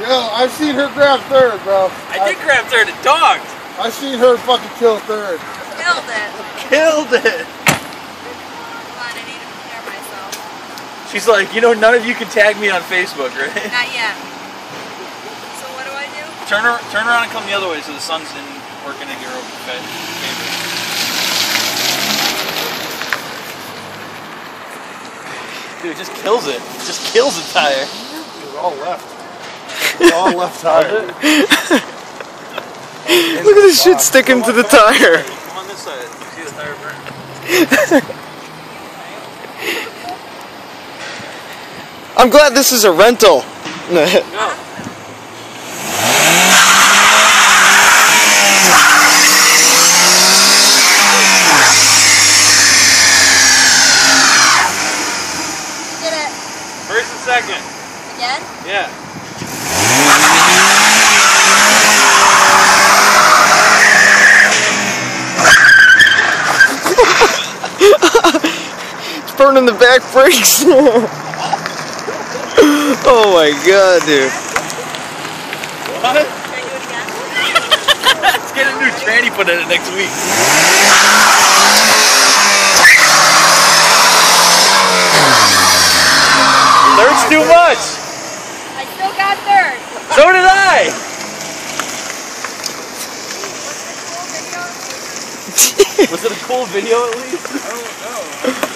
Yo, I've seen her grab third, bro. I did grab third. It dogged. I've seen her fucking kill third. Killed it. Killed it. Come on, I need to prepare myself. She's like, you know, none of you can tag me on Facebook, right? Not yet. So what do I do? Turn around and come the other way so the sun's working in your favor. Dude, it just kills it. It just kills the tire. It's all left. It's all left tire. Look at this shit sticking to the tire. Come on this side. See the tire burn. I'm glad this is a rental. No. Did it. First and second. Again? Yeah. It's burning the back brakes. Oh my god, dude. What? Can I do it again? Let's get a new tranny put in it next week. Third's too much. I still got third. So did I. Was it a cool video at least? I don't know.